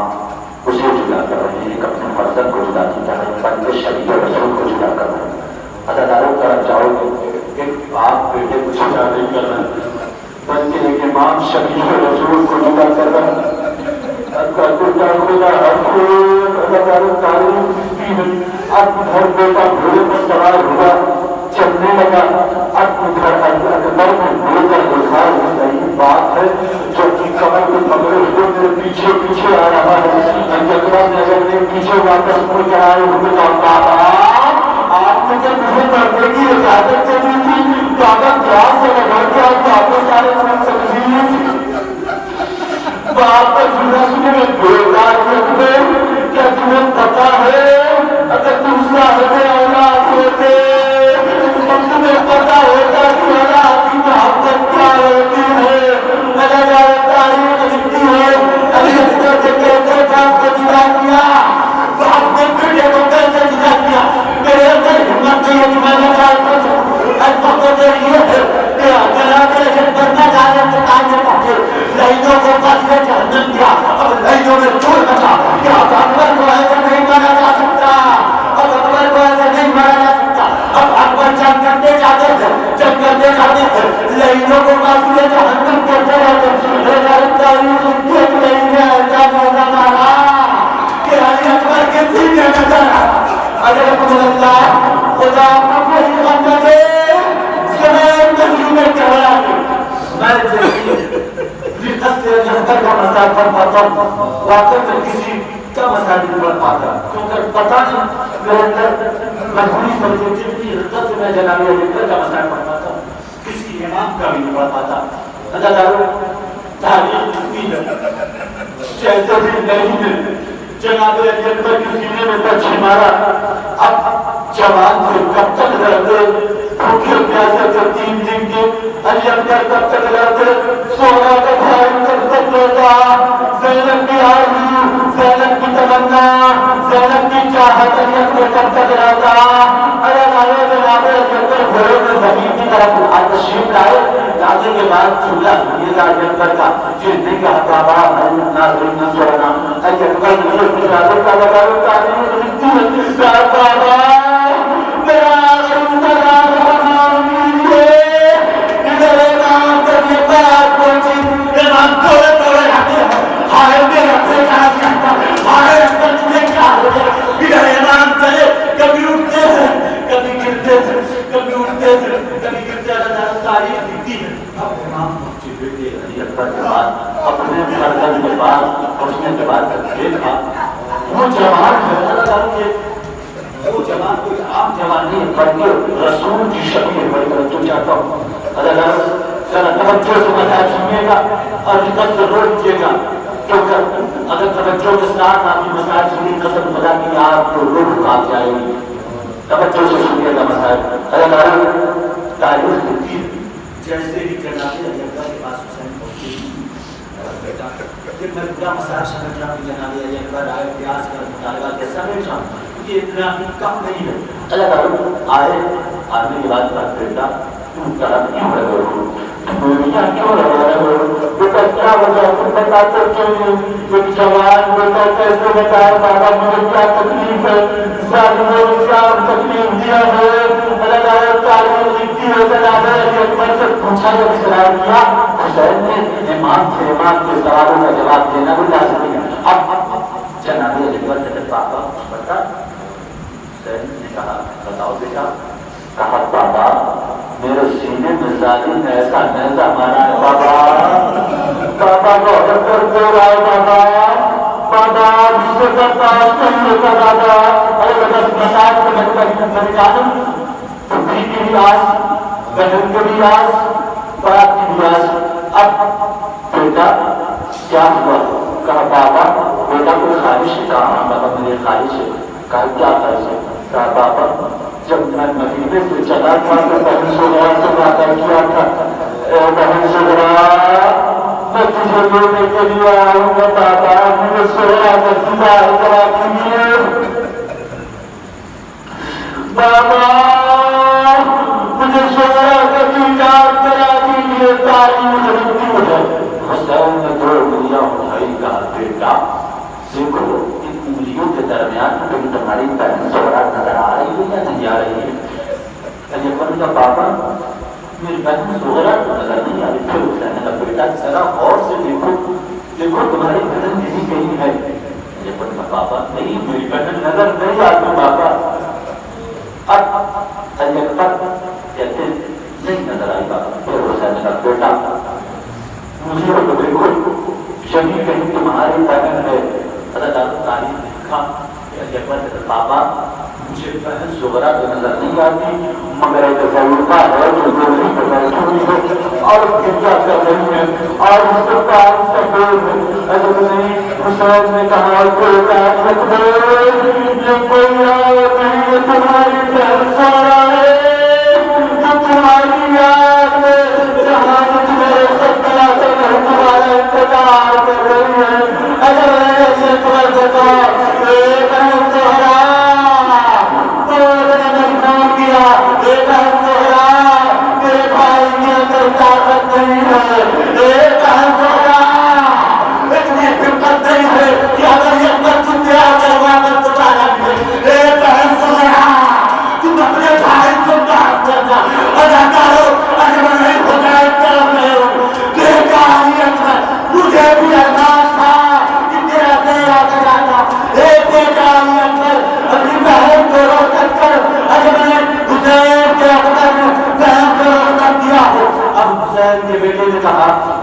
اسے جدا کر رہی ہے، ایک اپنے فرزند کو جدا کی جا رہی ہے، بلکہ شریعت رسول کو جدا کر رہی ہے۔ اداکاروں طرف جاؤ گے کہ باپ بیٹے کو جدا نہیں کر رہے بلکہ ایک امام شریعت رسول کو جدا کر رہا ہے۔ اب گھر بیٹا گھوڑے پر سوار ہوا چلنے لگا، اب گھر اکبر میں گھوڑے پر بخار ہو رہی بات ہے جو کہ کمر کو پکڑے ہوئے میرے پیچھے پیچھے آ رہا ہے۔ اکبر نگر میں پیچھے واپس مڑ کر آئے ہوئے بابا آپ نے جب مجھے پڑھنے کی اجازت چلی تھی تو اگر کلاس سے لگا کے آپ واپس آئے تھے باپ کا جھوٹا سنے میں بیکار رکھتے کیا تمہیں پتا ہے اگر تم صاحب اولاد ہوتے تو تمہیں پتا ہوتا کہ اولاد کی محبت کیا ہوتی ہے۔ اگر تاریخ لکھتی ہے ابھی اکبر سے کیسے باپ کو جدا کیا، باپ نے بیٹے کو کیسے جدا کیا۔ میرے اندر ہمت نہیں ہے کہ میں نے چاہتا جناب اکبر نہ جانے تو کام پہنچے لائنوں کو پاس میں جہنم دیا، اب لائنوں میں چور بچا کیا اکبر کو ایسے نہیں مانا جا سکتا، اب اکبر کو ایسے نہیں مانا جا سکتا۔ اب اکبر جنگ کرتے جاتے تھے، جنگ کرتے جاتے تھے لائنوں کو پاس میں جہنم کرتے رہتے تاریخ لکھتی ہے کہ لائن میں ایسا موزہ مارا کہ علی اکبر کے سینے میں جانا۔ اگر اللہ خدا کا کوئی غم نہ دے میں کا مسائل پڑھ پاتا ہوں، واقعی میں کسی کا مسائل نہیں پڑھ پاتا کیونکہ پتا نہیں میرے اندر مجبوری سمجھے جتنی حدت سے میں جناب اکبر کا مسائل پڑھ پاتا ہوں، کسی امام کا بھی نہیں پڑھ پاتا۔ اداکاروں تاریخ لکھتی ہے جیسے بھی نہیں ہے جناب اکبر کے سینے میں تچھی مارا، اب جوان تھے کب تک رہتے بھوکے پیاسے تھے 3 دن کے، علی اکبر کب تک رہتے، سونا کا بھائی کب تک رہتا، زینب کی آرزو، زینب کی تمنا، زینب کی چاہت علی اکبر کب تک رہتا۔ ارے لائے جناب اکبر گھوڑے میں زمین کی طرف تشریف لائے، لانے کے بعد چولہا یہ علی اکبر کا جس نے کہا بابا میں ناظرین نہ سونا، علی اکبر نے اس ناظر کا لگا تعلیم لکھتی ہے بابا میرا اپنے فرزند کے بعد پہنچنے کے بعد دیکھا وہ جوان ہے، وہ جوان کوئی عام جوان نہیں بلکہ رسول کی شکل ہے۔ بڑی توجہ چاہتا ہوں، اگر ذرا توجہ سے مسائل سنیے گا اور دقت سے روک دیجیے گا کیونکہ اگر توجہ کے ساتھ آپ کی مسائل سنی قسم خدا کی آپ کو روح کاٹ جائے گی۔ توجہ سے سنیے گا مسائل۔ اگر تاریخ لکھتی ہے جیسے ہی جناب اکبر کے پاس حسین پہنچی بیٹا پھر میں پورا مسائل سمجھ رہا ہوں، جناب اکبر آئے پیاس کا مطالبہ کے سمجھ رہا ہوں کہ اتنا کم نہیں ہے۔ اللہ آئے آنے کے بعد بیٹا تم طرح کیوں لگے ہو، دنیا کیوں لگے ہو بیٹا، کیا وجہ تم بتاتے کیوں نہیں؟ ایک جوان بیٹا کیسے بتایا بابا مجھے کیا تکلیف ہے، ظالموں نے کیا تکلیف دیا ہے۔ اللہ تعالیٰ لکھتی ہے جناب اکبر سے پوچھا جب سوال کیا حسین نے امام تھے، امام کے سوالوں کا جواب دینا بھی لازمی ہے۔ اب جناب اکبر سے پاپا بتا، حسین نے کہا بتاؤ بیٹا، کہا بابا میرے سینے میں ظالم نے ایسا نیزہ مارا ہے بابا، بابا کو اکبر کو رائے بابا، بابا جس سے کرتا نہیں ہوتا بابا، ارے بس مسائل کو میں جانوں پتری کی بھی آس، بہن کی بھی آس، باپ کی بھی آس۔ اب بیٹا کیا ہوا؟ کہا بابا بیٹا کوئی خواہش ہے؟ کہا بابا میری خواہش ہے۔ کہا کیا خواہش ہے؟ کہا بابا جب میں مدینے سے چلا تھا تو بہن سغرا سے وعدہ کیا تھا، اے بہن سغرا میں تجھے لینے کے لیے آؤں گا بابا، مجھے سغرا کا دیدار کرا دیجیے بابا، مجھے سغرا کا دیدار کرا دیجیے۔ تعلیم خریدتی ہے حسین نے 2 کائنات میں کبھی تمہاری بہن سہرا نظر آ رہی ہے یا نہیں آ رہی ہے؟ یہ بن کا پاپا میری بہن سہرا نظر نہیں آ رہی. پھر حسین نے کہا بیٹا ذرا غور سے دیکھو دیکھو تمہاری بہن یہی کہیں ہے. یہ بن کا پاپا نہیں میری بہن نظر نہیں آتی پاپا. اب کہتے نہیں نظر آئی بابا. پھر حسین نے کہا بیٹا مجھے تو دیکھو شبھی کہیں تمہاری بہن ہے. تعلیم لکھا بابا مجھے بہن سغرا تو نظر نہیں آتی مگر ایک ضرورتا ہے جو دوسری کو بیٹھی ہے اور گرجا کر رہی ہے اور اس کے پاس سفید حضرت حسین نے کہا یہ کوئی یاد نہیں ہے تمہاری بہن سغرا ہے جو تمہاری یاد میں جہاں سے تمہیں سکتا ہے تمہارا انتظار کر رہی ہے.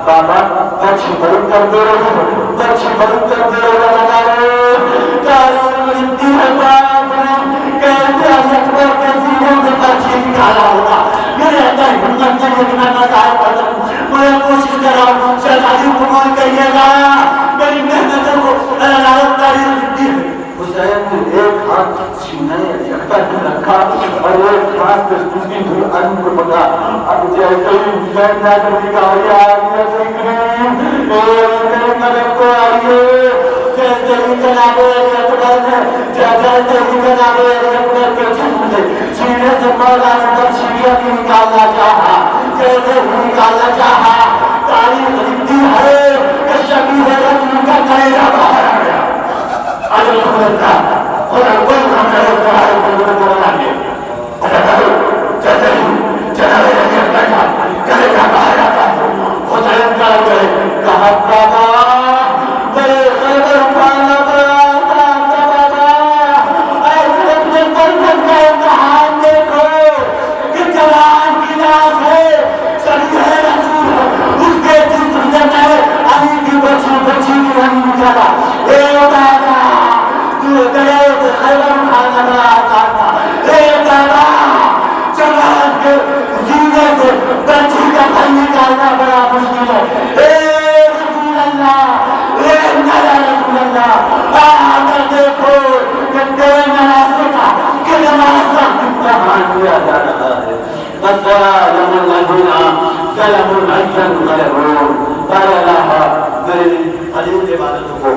بابا بچی بند کر دو بچی بند کر دو لگتی ہے باپ نے کیسے اکبر کے سینے سے بچی نکالا ہوگا. میرے اندر ہمت نہیں ہے کہ میں بتایا پڑتا ہوں. میں کوشش کر رہا ہوں شہزادی قبول کریے گا میری محنتوں کو علامت تاریخ لکھتی ہے. حسین نے ایک ہاتھ سینے اکبر نے رکھا اور ایک ہاتھ سے دوسری ان کو پکڑا. اب جیسے ہی حسین نے کہا مدد کو آئیے جیسے ہی جناب اکبر نے جیسے ہی جناب اکبر کے جسم سے سینے سے مولا پر سیڑھیاں بھی نکالنا چاہا جیسے ہی نکالنا چاہا تاریخ لکھتی ہے کہ شبیہ رسول کا کلیجہ باہر آ گیا. خدا کوئی ہم نے اس طرح کو بولا نہیں جیسے ہی جناب اکبر کا کلیجہ باہر آتا ہے حسین کا کہا بابا میرے خیبر کھانا بڑا آسان تھا بابا. ایسے اپنے فرزند کا امتحان دیکھو کہ جوان کی لاش ہے شبیہ رسول ہے اس کے جسم سے میں علی کی بچی کی نہیں نکالا. اے بابا تو گئے تو خیبر کھانا بڑا آسان تھا. اے بابا جوان کے سینے سے بچی کا پھل نکالنا بڑا مشکل ہے. دیکھو کہ تیرے مناسب کا کہ نمازہ امتحان لیا جا رہا ہے. السلام علیکم سلام علیکم میرے خلیل عبادتوں کو